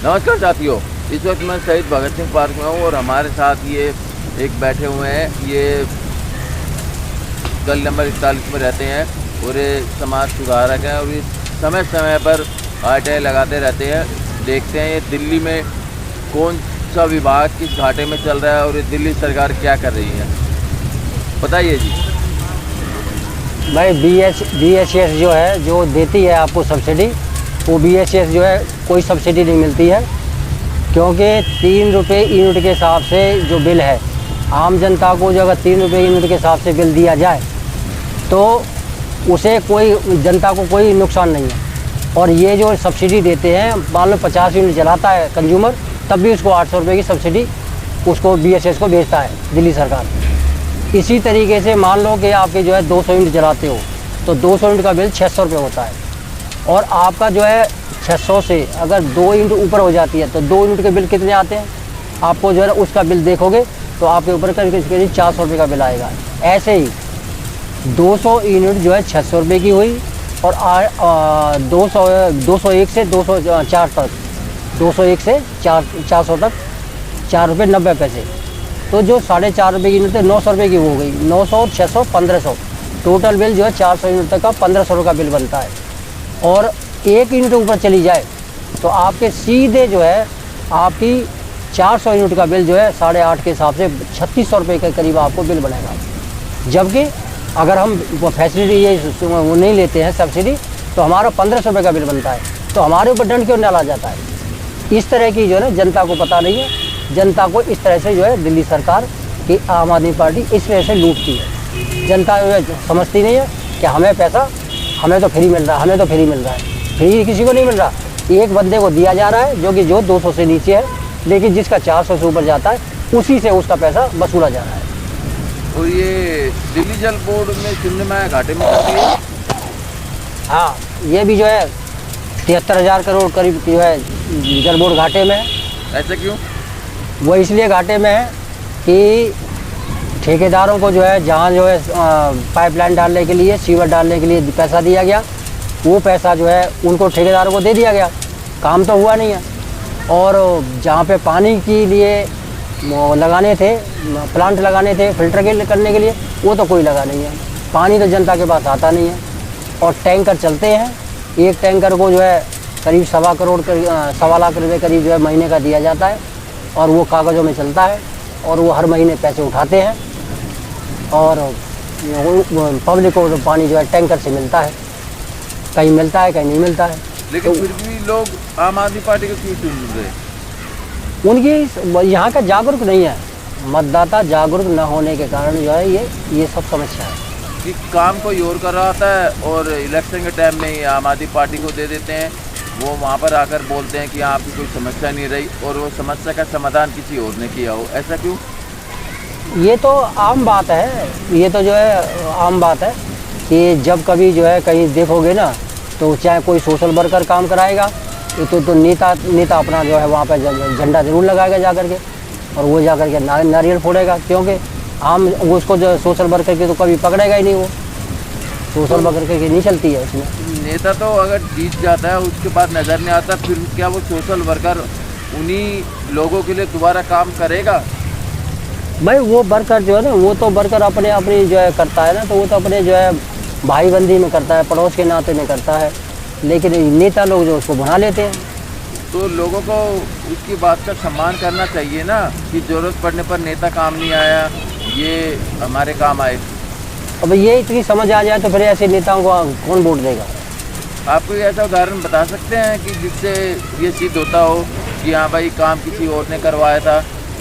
नमस्कार साथियों, इस वक्त मैं शहीद भगत सिंह पार्क में हूँ और हमारे साथ ये एक बैठे हुए हैं। ये गली नंबर 41 में रहते हैं और ये समाज सुधारक हैं और ये समय समय पर आरटीआई लगाते रहते हैं। देखते हैं ये दिल्ली में कौन सा विभाग किस घाटे में चल रहा है और ये दिल्ली सरकार क्या कर रही है, बताइए जी। भाई BHS जो है, जो देती है आपको सब्सिडी, वो BHS जो है कोई सब्सिडी नहीं मिलती है, क्योंकि 3 रुपये यूनिट के हिसाब से जो बिल है, आम जनता को जो अगर 3 रुपये यूनिट के हिसाब से बिल दिया जाए तो उसे कोई जनता को कोई नुकसान नहीं है। और ये जो सब्सिडी देते हैं, मान लो 50 यूनिट जलाता है कंज्यूमर, तब भी उसको 800 रुपये की सब्सिडी उसको BHS को भेजता है दिल्ली सरकार। इसी तरीके से मान लो कि आपके जो है 200 यूनिट जलाते हो तो 200 यूनिट का बिल 600 रुपये होता है, और आपका जो है 600 से अगर 2 यूनिट ऊपर हो जाती है तो 2 यूनिट के बिल कितने आते हैं, आपको जो है उसका बिल देखोगे तो आपके ऊपर करीब 400 रुपये का बिल आएगा। ऐसे ही 200 यूनिट जो है 600 रुपये की हुई, और 201 से 204 तक, 201 से 400 तक 4 रुपये 90 पैसे, तो जो 4.5 रुपये की यूनिट है 900 रुपये की हो गई। 900 और 600 1500, टोटल बिल जो है 400 यूनिट तक का 1500 रुपये का बिल बनता है। और 1 यूनिट ऊपर चली जाए तो आपके सीधे जो है आपकी 400 यूनिट का बिल जो है 8.5 के हिसाब से 3600 रुपये के करीब आपको बिल बनेगा। जबकि अगर हम वो फैसिलिटी ये वो नहीं लेते हैं सब्सिडी, तो हमारा 1500 रुपये का बिल बनता है, तो हमारे ऊपर दंड क्यों डाला जाता है? इस तरह की जो है जनता को पता नहीं है। जनता को इस तरह से जो है दिल्ली सरकार की आम आदमी पार्टी इस वजह से लूटती है। जनता जो है समझती नहीं है कि हमें पैसा, हमें तो फ्री मिल रहा है, हमें तो फ्री मिल रहा है। फ्री किसी को नहीं मिल रहा, एक बंदे को दिया जा रहा है जो 200 से नीचे है, लेकिन जिसका 400 से ऊपर जाता है उसी से उसका पैसा वसूला जा रहा है। और ये दिल्ली जल बोर्ड में सिंधमाया घाटे में चलती है। हाँ, ये भी जो है 73,000 करोड़ करीब जो है जल बोर्ड घाटे में है। ऐसा क्यों? वो इसलिए घाटे में है कि ठेकेदारों को जो है जहाँ जो है पाइपलाइन डालने के लिए, सीवर डालने के लिए पैसा दिया गया, वो पैसा जो है उनको ठेकेदारों को दे दिया गया, काम तो हुआ नहीं है। और जहाँ पे पानी के लिए लगाने थे, प्लांट लगाने थे फिल्टर करने के लिए, वो तो कोई लगा नहीं है। पानी तो जनता के पास आता नहीं है। और टैंकर चलते हैं, एक टैंकर को जो है करीब 1.25 लाख रुपये करीब जो है महीने का दिया जाता है, और वो कागज़ों में चलता है, और वो हर महीने पैसे उठाते हैं, और पब्लिक को पानी जो है टैंकर से मिलता है, कहीं मिलता है कहीं नहीं मिलता है। लेकिन तो फिर भी लोग आम आदमी पार्टी को क्यों चुन रहे हैं? उनकी यहाँ का जागरूक नहीं है, मतदाता जागरूक न होने के कारण जो है ये सब समस्या है कि काम कोई और कर रहा था और इलेक्शन के टाइम में ही आम आदमी पार्टी को दे देते हैं। वो वहाँ पर आकर बोलते हैं कि आपकी कोई समस्या नहीं रही, और वो समस्या का समाधान किसी और ने किया हो। ऐसा क्यों? ये तो आम बात है, ये तो जो है आम बात है कि जब कभी जो है कहीं देखोगे ना, तो चाहे कोई सोशल वर्कर काम कराएगा, तो नेता अपना जो है वहाँ पर झंडा ज़रूर लगाएगा जा कर के, और वो जा कर के नारियल फोड़ेगा, क्योंकि आम उसको जो सोशल वर्कर के तो कभी पकड़ेगा ही नहीं, वो सोशल वर्कर की नहीं चलती है उसमें। नेता तो अगर जीत जाता है उसके बाद नज़र नहीं आता, फिर क्या वो सोशल वर्कर उन्हीं लोगों के लिए दोबारा काम करेगा? भाई वो वर्कर जो है ना, वो तो वर्कर अपनी जो है करता है ना, तो वो तो अपने जो है भाई बंदी में करता है, पड़ोस के नाते में करता है, लेकिन नेता लोग जो उसको बना लेते हैं। तो लोगों को उसकी बात का सम्मान करना चाहिए ना, कि ज़रूरत पड़ने पर नेता काम नहीं आया, ये हमारे काम आए। अब ये इतनी समझ आ जाए तो फिर ऐसे नेताओं को कौन वोट देगा? आप कोई ऐसा उदाहरण बता सकते हैं कि जिससे ये सिद्ध होता हो कि हाँ भाई काम किसी और ने करवाया था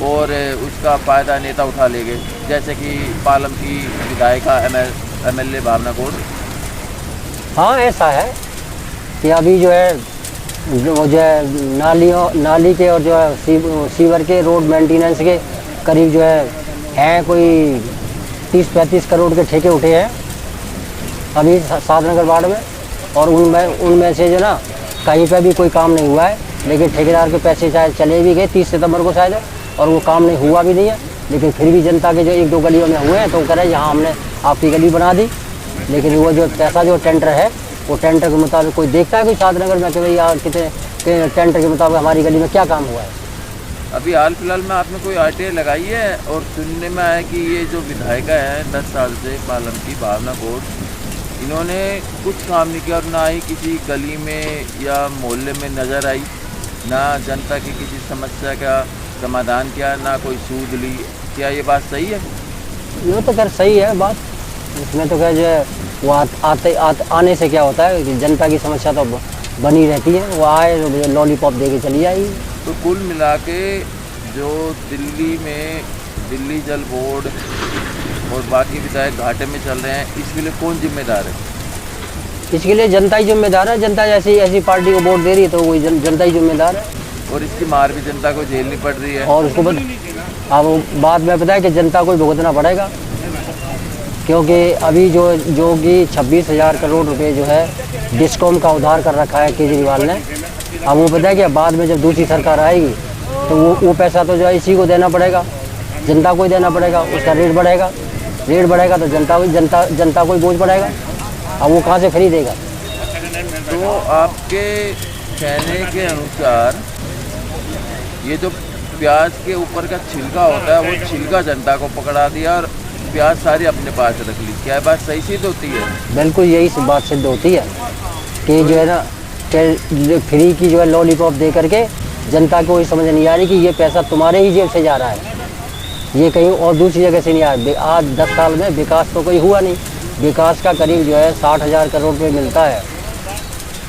और उसका फ़ायदा नेता उठा ले गए, जैसे कि पालम की विधायिका MLA भावना गौड़? हाँ, ऐसा है कि अभी जो है नाली के और जो है सीवर के रोड मेंटेनेंस के करीब जो है कोई 30-35 करोड़ के ठेके उठे हैं अभी साधनगर वार्ड में, और उनमें से जो ना कहीं पे भी कोई काम नहीं हुआ है, लेकिन ठेकेदार के पैसे शायद चले भी गए 30 सितंबर को शायद, और वो काम नहीं हुआ भी नहीं है। लेकिन फिर भी जनता के जो 1-2 गलियों में हुए हैं तो कह रहे यहाँ हमने आपकी गली बना दी, लेकिन वो जो पैसा जो टेंडर है, वो टेंडर के मुताबिक कोई देखता है कोई साधनगर में कि भाई यार कितने टेंडर के मुताबिक हमारी गली में क्या काम हुआ है। अभी हाल फिलहाल में आपने कोई आरटीआई लगाई है, और सुनने में आया कि ये जो विधायिका है 10 साल से पालम की भावना कोट, इन्होंने कुछ काम नहीं किया और ना ही किसी गली में या मोहल्ले में नज़र आई, ना जनता की किसी समस्या का समाधान किया, ना कोई सूद ली। क्या ये बात सही है? ये तो खैर सही है बात, इसमें तो खैर जो है वो आने से क्या होता है कि जनता की समस्या तो बनी रहती है, वो आए लॉलीपॉप दे के चली आई। तो कुल मिला के जो दिल्ली में दिल्ली जल बोर्ड और बाकी विधायक घाटे में चल रहे हैं, इसके लिए कौन जिम्मेदार है? इसके लिए जनता ही जिम्मेदार है। जनता ऐसी ऐसी पार्टी को वोट दे रही है तो वही जनता ही जिम्मेदार है। और इसकी मार भी जनता को झेलनी पड़ रही है। और उसको अब बाद में पता है कि जनता को भुगतना पड़ेगा, क्योंकि अभी जो कि 26,000 करोड़ रुपए जो है डिस्कॉम का उधार कर रखा है केजरीवाल ने। अब वो पता है कि बाद में जब दूसरी सरकार आएगी तो वो पैसा तो जो है इसी को देना पड़ेगा, जनता को ही देना पड़ेगा। उसका रेट बढ़ेगा तो जनता को ही बोझ पड़ेगा। अब वो कहाँ से खरीदेगा? तो आपके कहने के अनुसार ये जो प्याज के ऊपर का छिलका होता है, वो छिलका जनता को पकड़ा दिया और प्याज सारी अपने पास रख ली। क्या बात सही सिद्ध होती है? बिल्कुल यही बात सिद्ध होती है कि जो है ना कि फ्री की जो है लॉलीपॉप दे करके जनता को ये समझ नहीं आ रही कि ये पैसा तुम्हारे ही जेब से जा रहा है, ये कहीं और दूसरी जगह से नहीं आ रहा। आज 10 साल में विकास तो कोई हुआ नहीं। विकास का करीब जो है 60,000 करोड़ रुपये मिलता है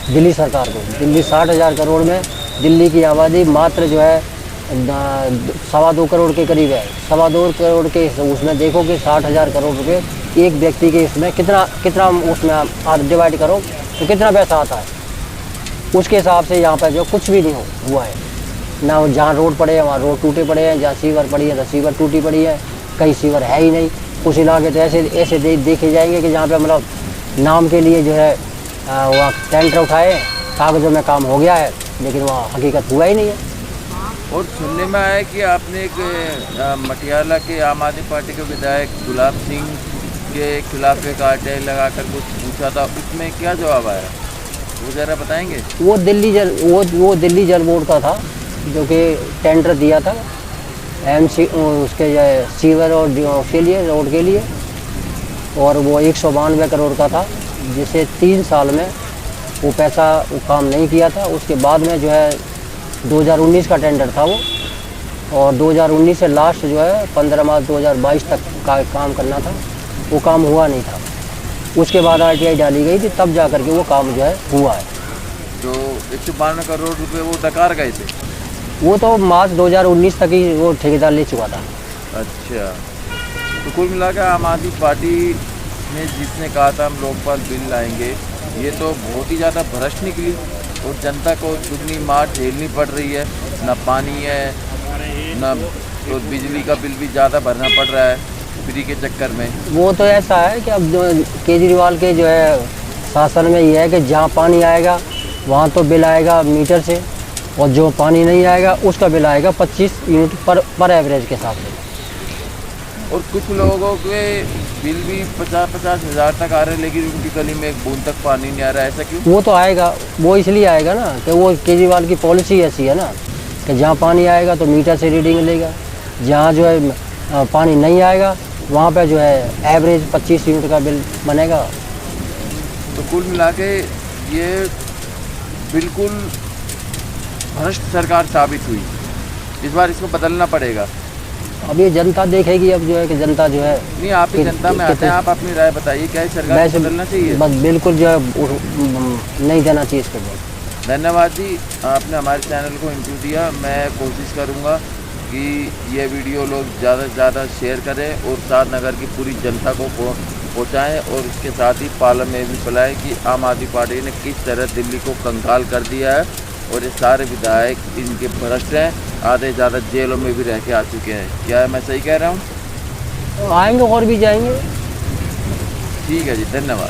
दिल्ली सरकार को। दिल्ली 60,000 करोड़ में दिल्ली की आबादी मात्र जो है 2.25 करोड़ के करीब है। 2.25 करोड़ के उसमें देखो कि 60,000 करोड़ रुपए एक व्यक्ति के इसमें कितना उसमें आप डिवाइड करो तो कितना पैसा आता है। उसके हिसाब से यहाँ पर जो कुछ भी नहीं हुआ है ना। जहाँ रोड पड़े हैं वहाँ रोड टूटे पड़े हैं, जहाँ सीवर पड़ी है तो सीवर टूटी पड़ी है, कहीं सीवर है ही नहीं। कुछ इलाके तो ऐसे देखे जाएंगे कि जहाँ पे मतलब नाम के लिए जो है वहाँ टेंडर उठाए, कागज़ों में काम हो गया है, लेकिन वहाँ हकीकत हुआ ही नहीं है। और सुनने में आया कि आपने एक मटियाला के आम आदमी पार्टी के विधायक गुलाब सिंह के खिलाफ एक आरटीआई लगाकर कुछ पूछा था, उसमें क्या जवाब आया, वो ज़रा बताएंगे? वो दिल्ली जल बोर्ड का था, जो कि टेंडर दिया था एमसी उसके जो है सीवर और उसके लिए रोड के लिए, और वो 192 करोड़ का था, जिसे 3 साल में वो पैसा वो काम नहीं किया था। उसके बाद में जो है 2019 का टेंडर था वो, और 2019 से लास्ट जो है 15 मार्च 2022 तक का काम करना था, वो काम हुआ नहीं था। उसके बाद आरटीआई डाली गई थी, तब जा कर के वो काम जो है हुआ है। तो 192 करोड़ रुपए वो डकार गए थे? वो तो मार्च 2019 तक ही वो ठेकेदार ले चुका था। अच्छा, तो कुल मिलाकर आम आदमी पार्टी ने जिसने कहा था हम लोकपाल बिल लाएंगे, ये तो बहुत ही ज़्यादा भ्रष्ट निकली और जनता को दुगनी मार झेलनी पड़ रही है। ना पानी है, ना तो बिजली का बिल भी ज़्यादा भरना पड़ रहा है फ्री के चक्कर में। वो तो ऐसा है कि अब जो केजरीवाल के जो है शासन में ये है कि जहाँ पानी आएगा वहाँ तो बिल आएगा मीटर से, और जो पानी नहीं आएगा उसका बिल आएगा 25 यूनिट पर एवरेज के हिसाब से। और कुछ लोगों के बिल भी 50-50 हज़ार तक आ रहे हैं, लेकिन उनकी गली में एक बूंद तक पानी नहीं आ रहा है। ऐसा क्यों? वो तो आएगा, वो इसलिए आएगा ना कि वो केजरीवाल की पॉलिसी ऐसी है ना कि जहाँ पानी आएगा तो मीटर से रीडिंग लेगा, जहाँ जो है पानी नहीं आएगा वहाँ पे जो है एवरेज 25 यूनिट का बिल बनेगा। तो कुल मिला के ये बिल्कुल भ्रष्ट सरकार साबित हुई। इस बार इसको बदलना पड़ेगा। अब ये जनता देखेगी, अब जो है कि जनता जो है नहीं, आप ही जनता में आते हैं, आप अपनी राय बताइए, क्या सरकार को बदलना चाहिए? बस बिल्कुल जो है नहीं देना चाहिए इसको। धन्यवाद जी, आपने हमारे चैनल को इंटरव्यू दिया। मैं कोशिश करूंगा कि ये वीडियो लोग ज़्यादा से ज़्यादा शेयर करें और साथ नगर की पूरी जनता को पहुँचाएँ, और इसके साथ ही पार्लियामेंट में भी फैलाएँ कि आम आदमी पार्टी ने किस तरह दिल्ली को कंगाल कर दिया है, और ये सारे विधायक इनके भ्रष्ट हैं, आधे ज़्यादा जेलों में भी रह के आ चुके हैं। क्या मैं सही कह रहा हूँ? आएंगे और भी जाएंगे। ठीक है जी, धन्यवाद।